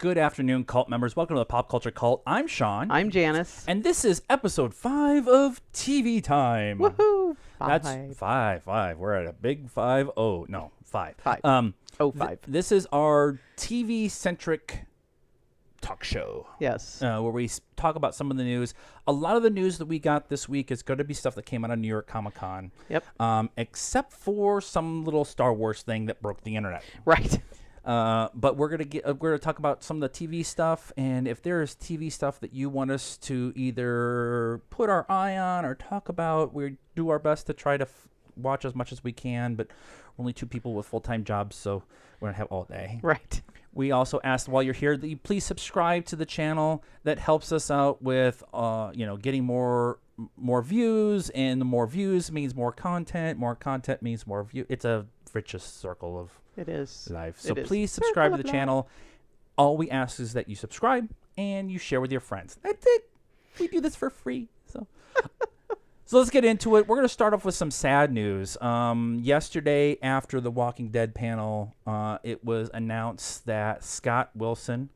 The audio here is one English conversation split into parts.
Good afternoon, cult members. Welcome to the Pop Culture Cult. I'm Sean. I'm Janice. And this is episode 5 of TV Time. Woohoo! That's five. We're at a big 5-0. No, 5. 5. 5. This is our TV-centric talk show. Yes. Where we talk about some of the news. A lot of the news that we got this week is going to be stuff that came out of New York Comic Con. Yep. Except for some little Star Wars thing that broke the internet. Right. But we're gonna talk about some of the TV stuff, and if there is TV stuff that you want us to either put our eye on or talk about, we do our best to try to watch as much as we can. But we're only 2 people with full-time jobs, so we're gonna have all day. Right. We also asked while you're here that you please subscribe to the channel. That helps us out with getting more views, and the more views means more content. More content means more view. It's a vicious circle of life. So please subscribe to the channel. All we ask is that you subscribe and you share with your friends. That's it. We do this for free. So let's get into it. We're going to start off with some sad news. Yesterday, after the Walking Dead panel, it was announced that Scott Wilson,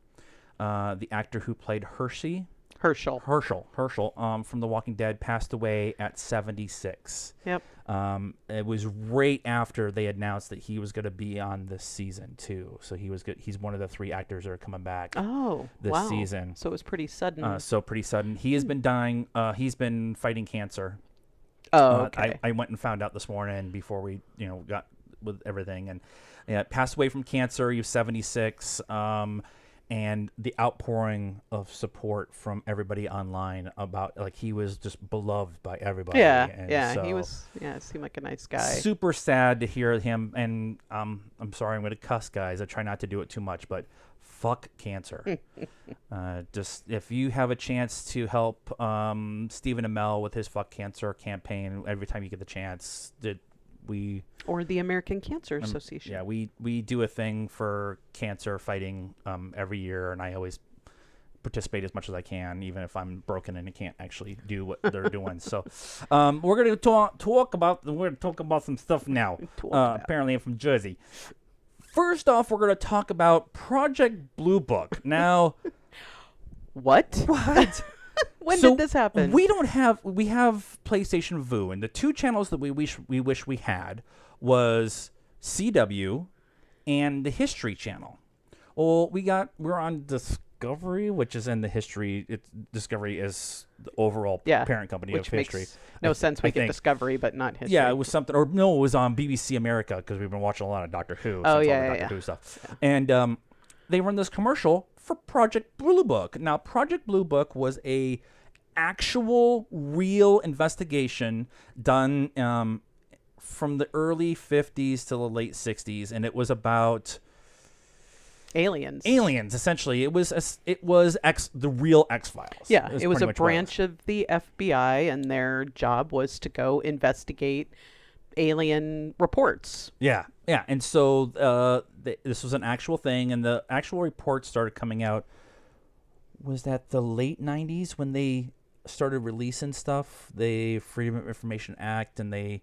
the actor who played Herschel from The Walking Dead, passed away at 76. Yep. It was right after they announced that he was going to be on this season too. So he was good. He's one of the 3 actors that are coming back. This season. So it was pretty sudden. Pretty sudden. He has been dying. He's been fighting cancer. Okay. I went and found out this morning before we got with everything, and passed away from cancer. He was 76. And the outpouring of support from everybody online about, he was just beloved by everybody. Yeah, he was. Yeah, it seemed like a nice guy. Super sad to hear him. And I'm sorry, I'm going to cuss, guys. I try not to do it too much, but fuck cancer. Just if you have a chance to help Stephen Amell with his Fuck Cancer campaign, every time you get the chance, or the American Cancer Association. Yeah, we do a thing for cancer fighting every year, and I always participate as much as I can, even if I'm broken and I can't actually do what they're doing. So we're going to talk about some stuff now. Apparently I'm from Jersey. First off, we're going to talk about Project Blue Book. Now, What? When did this happen? We have PlayStation Vue, and the 2 channels that we wish we had was CW and the History Channel. Well, we're on Discovery, which is in the History. Discovery is the overall parent company of History. Makes no sense. We get Discovery, but not History. Yeah, it was something, it was on BBC America because we've been watching a lot of Doctor Who. Doctor Who stuff. Yeah. And they run this commercial for Project Blue Book. Now, Project Blue Book was a actual real investigation done from the early 50s to the late 60s, and it was about aliens essentially. It was the real X-Files. Yeah, it was a branch of the FBI, and their job was to go investigate alien reports. Yeah, and so this was an actual thing, and the actual reports started coming out. Was that the late 90s when they started releasing stuff? The Freedom of Information Act, and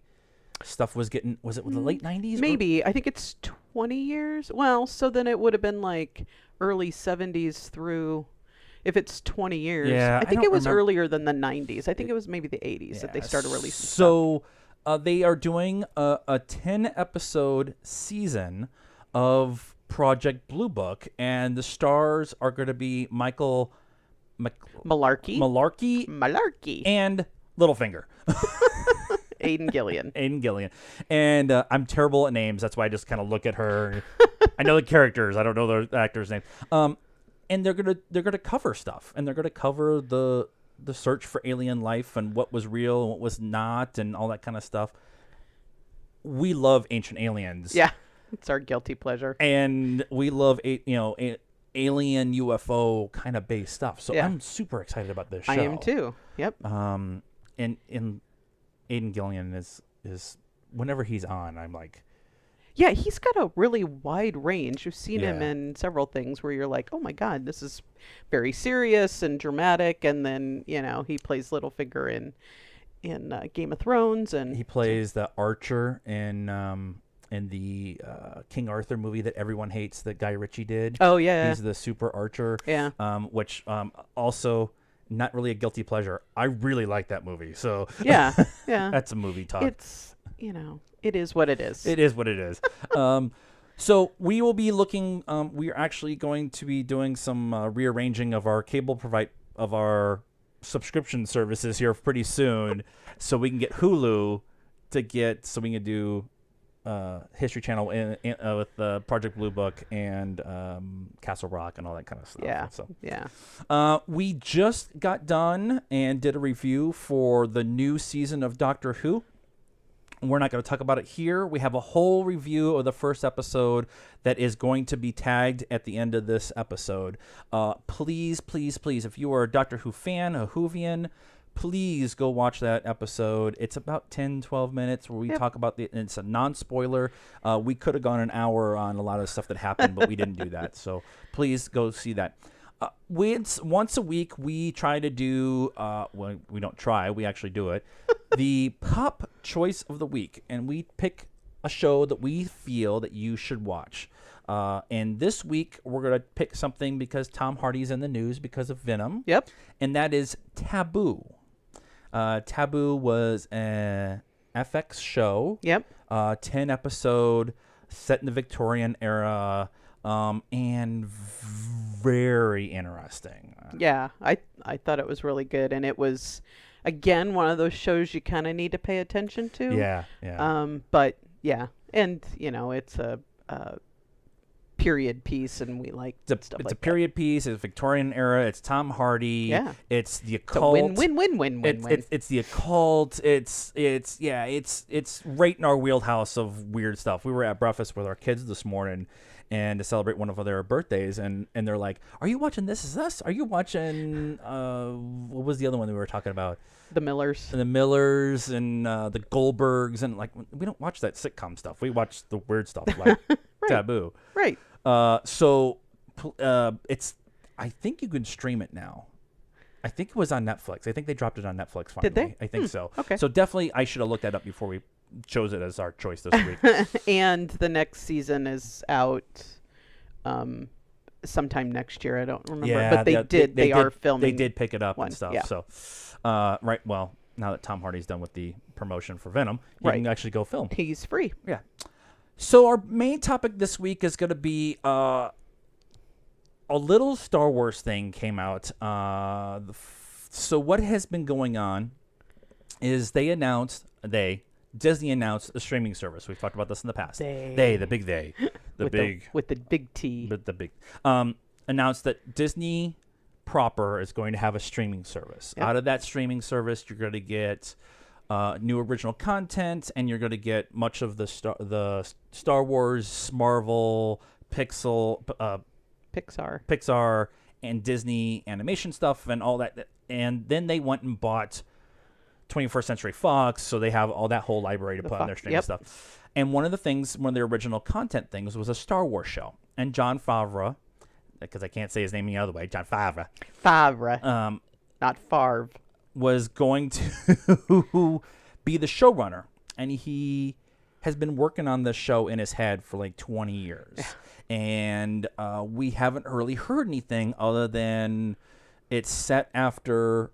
stuff was getting. Was it the late 90s? Maybe. I think it's 20 years. Well, so then it would have been like early 70s through. If it's 20 years, yeah, I think it was earlier than the 90s. I think it was maybe the 80s that they started releasing stuff. They are doing a 10-episode season of Project Blue Book, and the stars are going to be Michael Malarkey, and Littlefinger. Aidan Gillian. And I'm terrible at names. That's why I just kind of look at her. I know the characters. I don't know the actors' names. And they're gonna cover stuff, and they're gonna cover the search for alien life and what was real and what was not, and all that kind of stuff. We love Ancient Aliens. Yeah, it's our guilty pleasure. And we love alien UFO kind of based stuff. So I'm super excited about this show. I am too. Yep. And Aidan Gillian is whenever he's on, I'm like, yeah, he's got a really wide range. You've seen him in several things where you're like, oh my God, this is very serious and dramatic. And then, he plays Littlefinger in Game of Thrones, and he plays the Archer in in the King Arthur movie that everyone hates that Guy Ritchie did. Oh yeah, He's the super archer. Yeah. Which also not really a guilty pleasure. I really like that movie. So yeah, yeah. that's a movie talk. It's it is what it is. It is what it is. So we will be looking. We are actually going to be doing some rearranging of our of our subscription services here pretty soon, so we can get Hulu so we can do History Channel with Project Blue Book and Castle Rock and all that kind of stuff. Yeah. So yeah. we just got done and did a review for the new season of Doctor Who. We're not going to talk about it here. We have a whole review of the first episode that is going to be tagged at the end of this episode. Please, please, please, if you are a Doctor Who fan, a Whovian, please go watch that episode. It's about 10, 12 minutes where we talk about it's a non-spoiler. We could have gone an hour on a lot of stuff that happened, but we didn't do that. So please go see that. Once a week, we try to do, well, we don't try, we actually do it, the Pop Choice of the Week. And we pick a show that we feel that you should watch. And this week, we're going to pick something because Tom Hardy's in the news because of Venom. Yep. And that is Taboo. Taboo was an FX show. Yep. 10 episode, set in the Victorian era, and very interesting. Yeah, I thought it was really good, and it was, again, one of those shows you kind of need to pay attention to. Yeah. But yeah, and it's a period piece, and we like stuff like that. It's a period piece. It's Victorian era. It's Tom Hardy. Yeah. It's the occult. It's a win. It's the occult. It's right in our wheelhouse of weird stuff. We were at breakfast with our kids this morning, and to celebrate one of their birthdays, and they're like, "Are you watching This Is Us? Are you watching what was the other one that we were talking about? The Millers." And the Millers and the Goldbergs, and like we don't watch that sitcom stuff. We watch the weird stuff like Right. Taboo. Right. So it's. I think you can stream it now. I think it was on Netflix. I think they dropped it on Netflix finally. Did they? I think so. Okay. So definitely, I should have looked that up before we chose it as our choice this week. And the next season is out sometime next year. I don't remember, Yeah, but they are filming. They did pick it up one, and stuff. yeah. So, right. Well, now that Tom Hardy's done with the promotion for Venom, he Right. can actually go film. He's free. Yeah. So our main topic this week is going to be a little Star Wars thing came out. So what has been going on is Disney announced a streaming service. We've talked about this in the past. The big they, with the big T. the big, announced that Disney proper is going to have a streaming service. Yep. Out of that streaming service, you're going to get new original content, and you're going to get much of the Star Wars, Marvel, Pixar, and Disney animation stuff, and all that. And then they went and bought 21st Century Fox, so they have all that whole library to put on their streaming stuff. And one of the original content things was a Star Wars show. And Jon Favreau, because I can't say his name any other way, Jon Favreau. Not Favre. Was going to be the showrunner. And he has been working on this show in his head for like 20 years. And we haven't really heard anything other than it's set after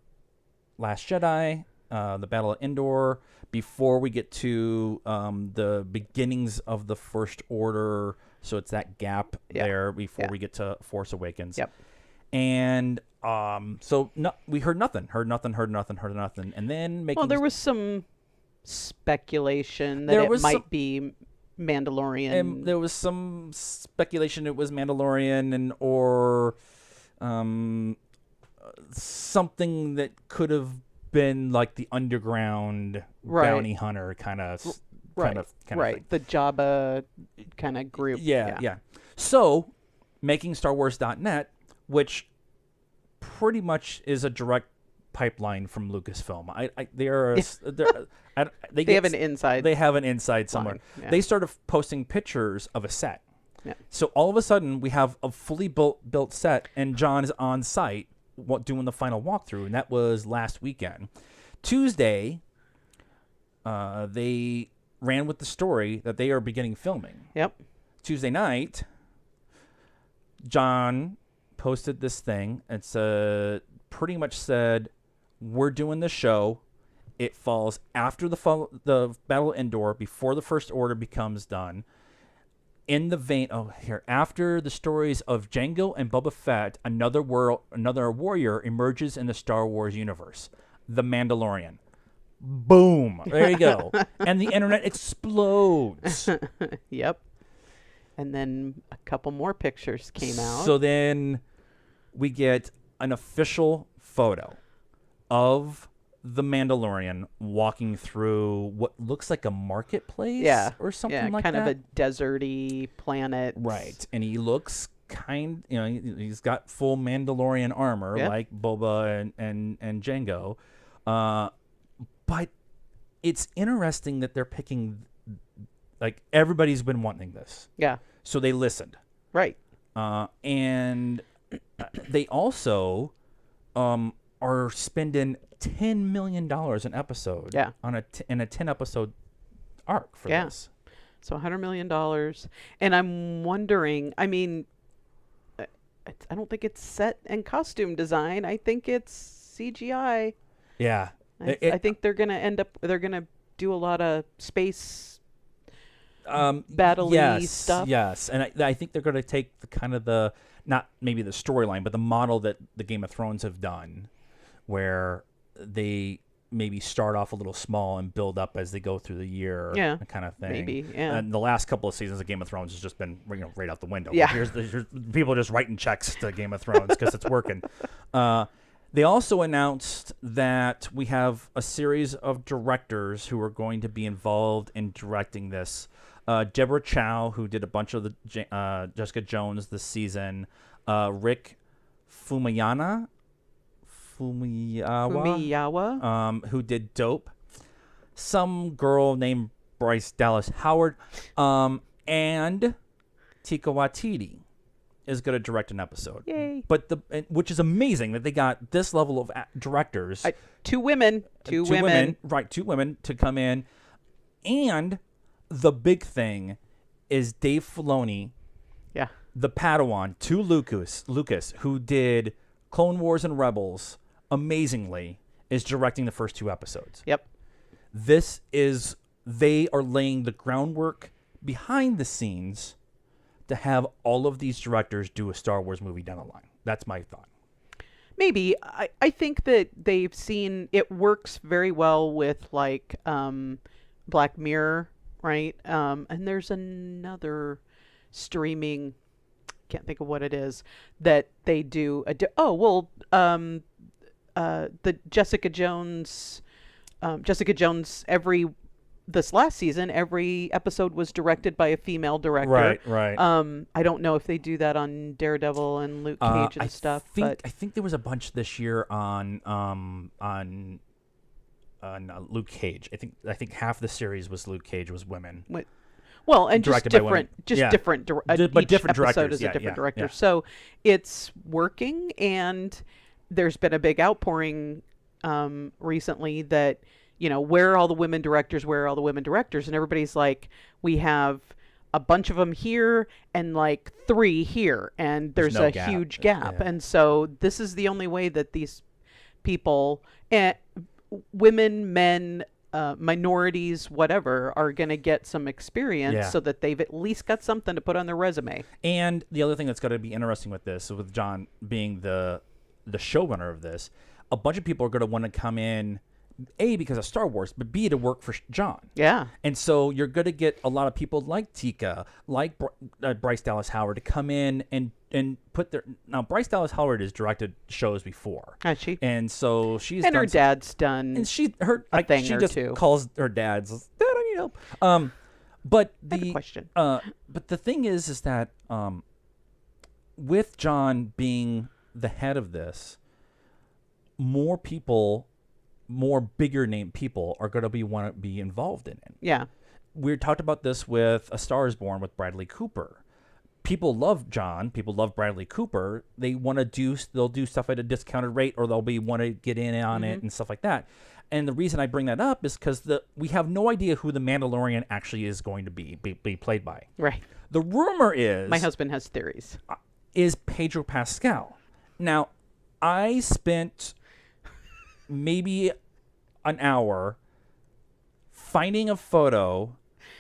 Last Jedi, the Battle of Endor, before we get to the beginnings of the First Order. So it's that gap there before we get to Force Awakens. Yep. And we heard nothing. And then there was some speculation that it might be Mandalorian. And there was some speculation it was Mandalorian or something that could have been like the underground bounty hunter kind of thing. The Jabba kind of group. Yeah. So, making StarWars.net, which pretty much is a direct pipeline from Lucasfilm. They have an inside. They have an inside somewhere. Yeah. They started posting pictures of a set. Yeah. So all of a sudden we have a fully built set, and John is on site doing the final walkthrough, and that was last weekend. Tuesday, they ran with the story that they are beginning filming. Yep. Tuesday night, John posted this thing. It's pretty much said, we're doing the show. It falls after the Battle of Endor, before the First Order becomes done. In the vein, after the stories of Jango and Boba Fett, another warrior emerges in the Star Wars universe, the Mandalorian. Boom! There you go. And the internet explodes. Yep. And then a couple more pictures came out. So then we get an official photo of the Mandalorian walking through what looks like a marketplace, or something like that. Kind of a deserty planet, right? And he looks he's got full Mandalorian armor, like Boba and Jango. But it's interesting that they're picking, like, everybody's been wanting this, so they listened, right? And they also are spending $10 million an episode in a 10 episode arc for this. So $100 million. And I'm wondering, I mean, I don't think it's set and costume design. I think it's CGI. Yeah. I think they're going to do a lot of space battle-y stuff. Yes. And I think they're going to take not maybe the storyline, but the model that the Game of Thrones have done, where they maybe start off a little small and build up as they go through the year, kind of thing. Maybe, yeah. And the last couple of seasons of Game of Thrones has just been right out the window. Yeah. Here's people just writing checks to Game of Thrones because it's working. They also announced that we have a series of directors who are going to be involved in directing this. Deborah Chow, who did a bunch of the Jessica Jones this season. Rick Fumiyawa, who did Dope. Some girl named Bryce Dallas Howard. And Taika Waititi is going to direct an episode. Yay. Which is amazing that they got this level of directors. Two women. Right, two women to come in. And the big thing is Dave Filoni, the Padawan to Lucas, who did Clone Wars and Rebels amazingly, is directing the first 2 episodes. Yep. They are laying the groundwork behind the scenes to have all of these directors do a Star Wars movie down the line. That's my thought. Maybe. I think that they've seen it works very well with, like, Black Mirror, right? And there's another streaming, can't think of what it is, that they do. The Jessica Jones, this last season, every episode was directed by a female director. Right. I don't know if they do that on Daredevil and Luke Cage and stuff. I think there was a bunch this year on Luke Cage. I think half the series was Luke Cage was women. Well, and just directed by women. different. But different episode directors. is a different director. Yeah. So it's working, and there's been a big outpouring recently that, where are all the women directors? Where are all the women directors? And everybody's like, we have a bunch of them here and like 3 here, and there's no a gap. huge gap. Yeah. And so this is the only way that these people, women, men, minorities, whatever, are going to get some experience so that they've at least got something to put on their resume. And the other thing that's going to be interesting with this, with John being the showrunner of this, a bunch of people are going to want to come in, A, because of Star Wars, but B, to work for John. Yeah. And so you're going to get a lot of people like Tika, like Bryce Dallas Howard, to come in and put their... Now, Bryce Dallas Howard has directed shows before. Has she? And so she's and done her dad's done and she just two. calls her dad's, Dad, I need help. But I have a question. But the thing is that with John being the head of this, more bigger name people are going to want to be involved in it. Yeah. We talked about this with A Star Is Born with Bradley Cooper. people love John. People love Bradley Cooper. They'll do stuff at a discounted rate, or they'll want to get in on it and stuff like that. And the reason I bring that up is because we have no idea who the Mandalorian actually is going to be played by. Right. The rumor is my husband has theories. Is Pedro Pascal. Now, I spent maybe an hour finding a photo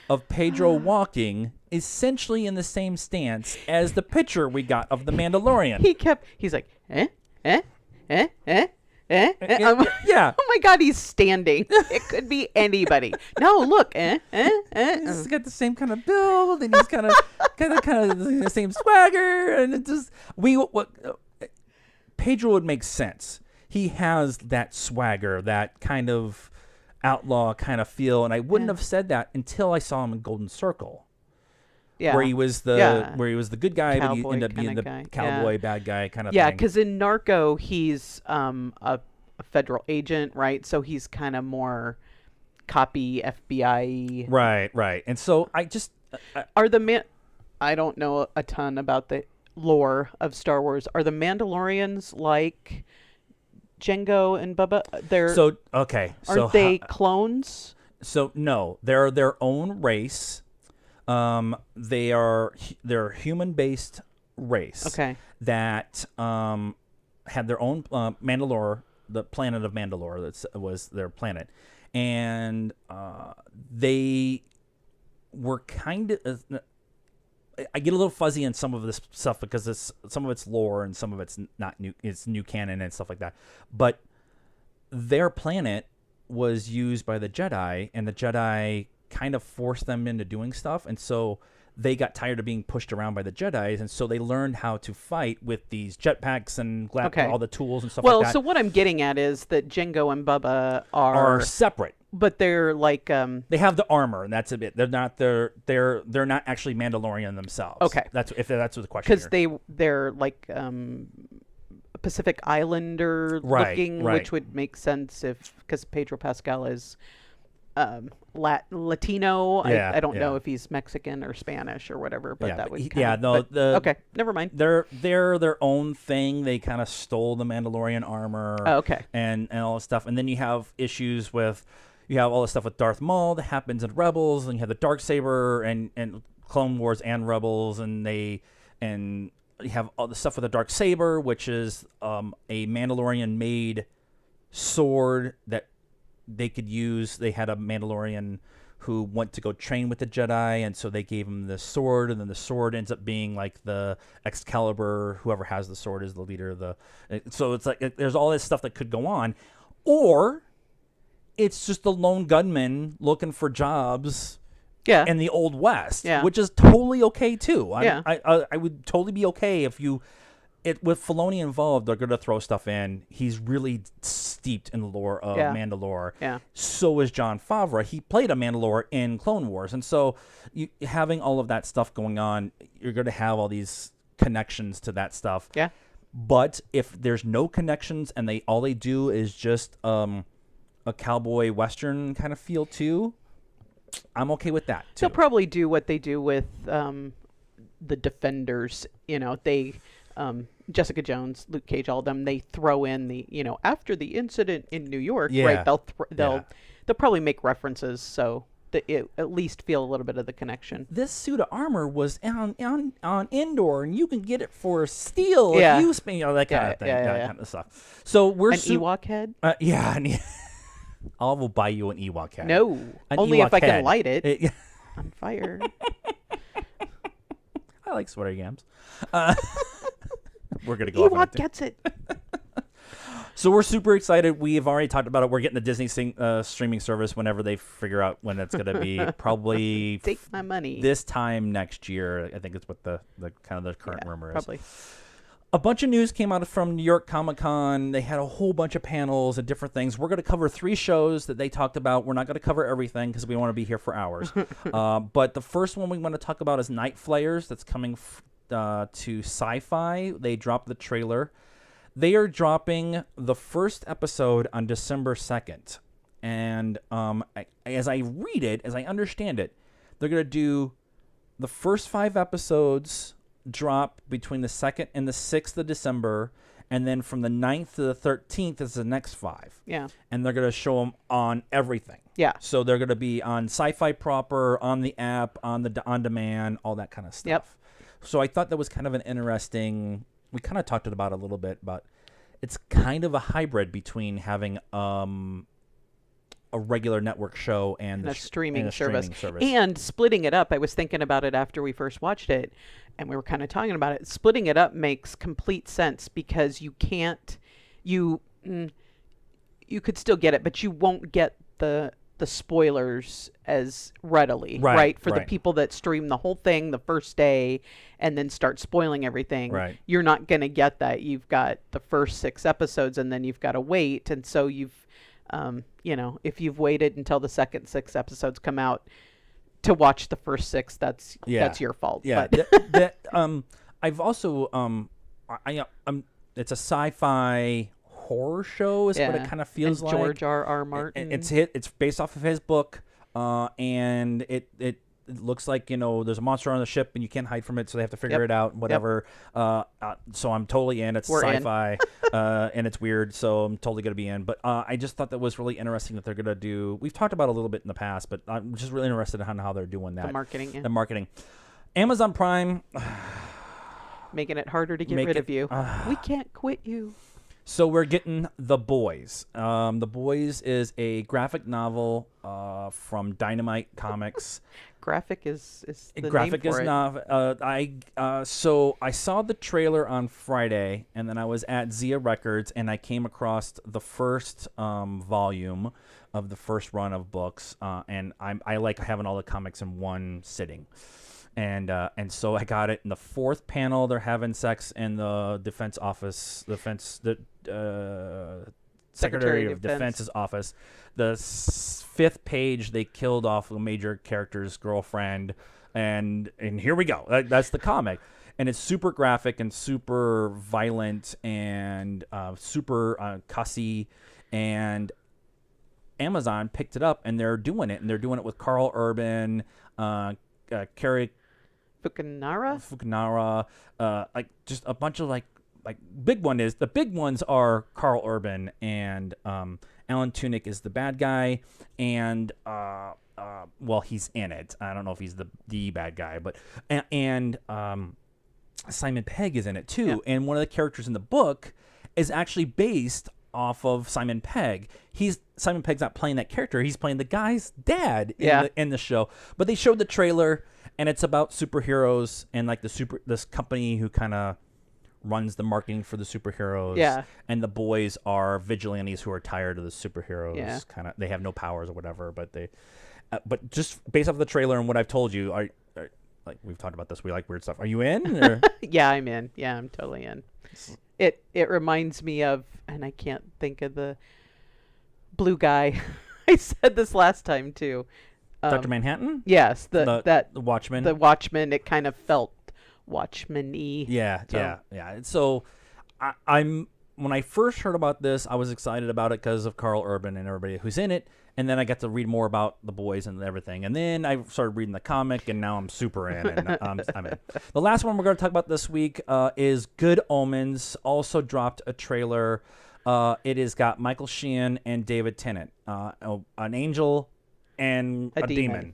of Pedro walking essentially in the same stance as the picture we got of the Mandalorian. He's like, eh? Yeah. Oh my God, he's standing. It could be anybody. No, look. He's got the same kind of build, and he's kind of the same swagger, and it just Pedro would make sense. He has that swagger, that kind of outlaw kind of feel, and I wouldn't have said that until I saw him in Golden Circle. Yeah. Where he was the good guy, but he ended up being the cowboy bad guy kind of thing. Yeah, because in Narco, he's a federal agent, right? So he's kind of more copy FBI. Right. And so I just... I don't know a ton about the lore of Star Wars. Are the Mandalorians like Jango and Bubba? Aren't they clones? So no, they're their own race. They're a human-based race. Okay. That had their own Mandalore, the planet of Mandalore. That was their planet, and they were kind of. I get a little fuzzy on some of this stuff because some of it's lore and some of it's not new. It's new canon and stuff like that. But their planet was used by the Jedi, and the Jedi kind of forced them into doing stuff, and so they got tired of being pushed around by the Jedis, and so they learned how to fight with these jetpacks and all the tools and stuff like that. Well, so what I'm getting at is that Jango and Bubba are separate, but they're like they have the armor, and that's a bit. They're not actually Mandalorian themselves. Okay, that's what the question. Because they're like Pacific Islander looking, which would make sense because Pedro Pascal is Latino. I don't know if he's Mexican or Spanish or whatever, but that would okay, never mind. They're their own thing. They kind of stole the Mandalorian armor. Oh, okay. And all this stuff. And then you have issues with all the stuff with Darth Maul that happens in Rebels, and you have the Darksaber and Clone Wars and Rebels, and you have all the stuff with the Darksaber, which is a Mandalorian made sword that they could use. They had a Mandalorian who went to go train with the Jedi, and so they gave him the sword, and then the sword ends up being like the Excalibur. Whoever has the sword is the leader of the... So it's like there's all this stuff that could go on. Or it's just the lone gunman looking for jobs in the Old West, which is totally okay too. I would totally be okay if you... with Filoni involved, they're going to throw stuff in. He's really steeped in the lore of Mandalore. Yeah. So is Jon Favreau. He played a Mandalore in Clone Wars. And so having all of that stuff going on, you're going to have all these connections to that stuff. Yeah. But if there's no connections and all they do is just a cowboy Western kind of feel too, I'm okay with that too. They'll probably do what they do with the Defenders. Jessica Jones, Luke Cage, all of them, they throw in the, after the incident in New York, right? They'll probably make references so that it at least feel a little bit of the connection. This suit of armor was on Endor, and you can get it for steel if you spend, that kind of thing, kind of stuff. So we're Ewok head. I will buy you an Ewok head. No, only Ewok if I can light it on fire. I like sweater yams. We're gonna go. Ewok gets it. So we're super excited. We have already talked about it. We're getting the Disney streaming service whenever they figure out when it's going to be. Probably take my money. This time next year, I think is what the kind of the current rumor is. Probably. A bunch of news came out from New York Comic Con. They had a whole bunch of panels and different things. We're going to cover 3 shows that they talked about. We're not going to cover everything because we want to be here for hours. But the first one we want to talk about is Night Flayers. That's coming to Sci-Fi. They dropped the trailer. They are dropping the first episode on December 2nd. And as I read it, as I understand it, they're going to do the first 5 episodes drop between the 2nd and the 6th of December. And then from the 9th to the 13th is the next 5. Yeah. And they're going to show them on everything. Yeah. So they're going to be on Sci-Fi proper, on the app, on the on-demand, all that kind of stuff. Yep. So I thought that was kind of an interesting... We kind of talked about it a little bit, but it's kind of a hybrid between having a regular network show and a streaming service. service. And splitting it up. I was thinking about it after we first watched it, and we were kind of talking about it. Splitting it up makes complete sense because you can't, you could still get it, but you won't get the spoilers as readily, right? For the people that stream the whole thing the first day and then start spoiling everything. Right. You're not going to get that. You've got the first 6 episodes and then you've got to wait. And so you've, if you've waited until the second 6 episodes come out to watch the first 6, that's your fault. Yeah. But I've also, it's a sci-fi horror show is what it kind of feels and like. George R.R. Martin. It's based off of his book, and it looks like there's a monster on the ship and you can't hide from it, so they have to figure it out. Whatever. So I'm totally in. We're sci-fi, and it's weird, so I'm totally gonna be in. But I just thought that was really interesting that they're gonna do. We've talked about it a little bit in the past, but I'm just really interested in how they're doing that. The marketing. Amazon Prime. Making it harder to get rid of you. We can't quit you. So we're getting The Boys. The Boys is a graphic novel from Dynamite Comics. Graphic is the graphic name for is not. So I saw the trailer on Friday, and then I was at Zia Records, and I came across the first volume of the first run of books, and I like having all the comics in one sitting. And so I got it in the 4th panel. They're having sex in the defense office, Secretary of Defense's office. The 5th page, they killed off a major character's girlfriend, and here we go. That's the comic, and it's super graphic and super violent and super cussy. And Amazon picked it up, and they're doing it, with Carl Urban, Carrie Fukunaga, like just a bunch of like big ones are Carl Urban and Alan Tudyk is the bad guy, and he's in it. I don't know if he's the bad guy, but and Simon Pegg is in it too. Yeah. And one of the characters in the book is actually based off of Simon Pegg. Simon Pegg's not playing that character. He's playing the guy's dad in the show. But they showed the trailer, and it's about superheroes and like this company who kind of runs the marketing for the superheroes. Yeah. And the boys are vigilantes who are tired of the superheroes. Yeah. Kind of, they have no powers or whatever. But but just based off the trailer and what I've told you, are like we've talked about this. We like weird stuff. Are you in? Or? Yeah, I'm in. Yeah, I'm totally in. It reminds me of, and I can't think of the blue guy. I said this last time too. Dr. Manhattan? Yes, the Watchmen. The Watchmen. It kind of felt Watchmen-y. Yeah, so. Yeah. So I'm when I first heard about this, I was excited about it because of Carl Urban and everybody who's in it. And then I got to read more about the boys and everything. And then I started reading the comic, and now I'm super in. And I'm in. The last one we're going to talk about this week is Good Omens. Also dropped a trailer. It has got Michael Sheen and David Tennant, an angel and a demon.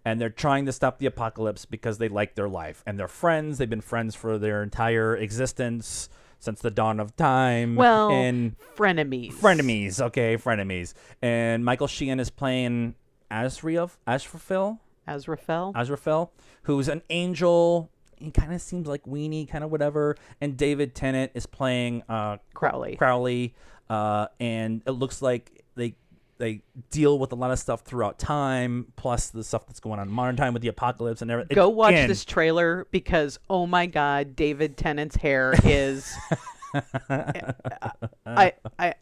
And they're trying to stop the apocalypse because they like their life. And they're friends. They've been friends for their entire existence. Since the dawn of time. Well, and frenemies. Frenemies. And Michael Sheen is playing Azrael, who's an angel. He kind of seems like weenie, kind of whatever. And David Tennant is playing Crowley. And it looks like they deal with a lot of stuff throughout time, plus the stuff that's going on in modern time with the apocalypse and everything. Go watch this trailer because, oh my God, David Tennant's hair is... I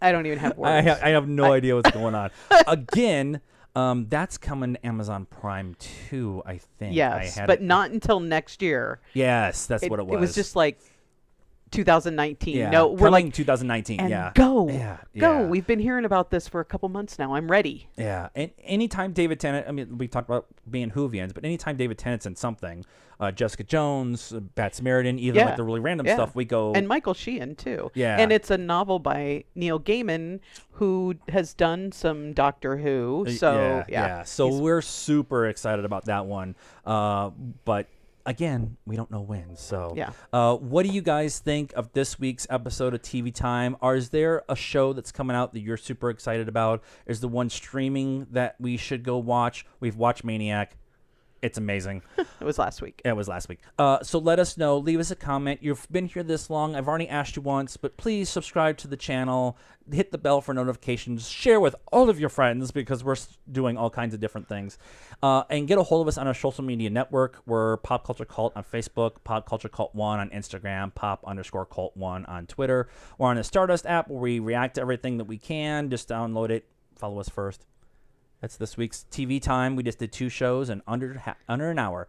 don't even have words. I have no idea what's going on. Again, that's coming to Amazon Prime too, I think. Yes, but not until next year. Yes, that's what it was. It was just like 2019. Yeah, No, we're coming like 2019. and Yeah, go, yeah, go. yeah. We've been hearing about this for a couple months now. I'm ready. Yeah, and anytime David Tennant, I mean, we talked about being Whovians, but anytime David Tennant's in something, Jessica Jones, Bat Samaritan, even like the really random stuff, we go. And Michael Sheehan too. Yeah. And it's a novel by Neil Gaiman, who has done some Doctor Who. So So we're super excited about that one. But again, we don't know when. So what do you guys think of this week's episode of TV Time? Is there a show that's coming out that you're super excited about? Is the one streaming that we should go watch? We've watched Maniac. It's amazing. It was last week. It was last week. So let us know. Leave us a comment. You've been here this long. I've already asked you once, but please subscribe to the channel. Hit the bell for notifications. Share with all of your friends because we're doing all kinds of different things. And get a hold of us on our social media network. We're Pop Culture Cult on Facebook, PopCultureCult1 on Instagram, Pop_Cult1 on Twitter. We're on the Stardust app where we react to everything that we can. Just download it. Follow us first. That's this week's TV Time. We just did 2 shows in under an hour.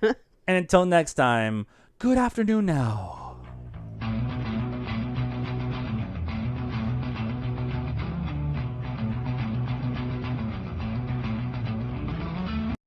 And until next time, good afternoon now.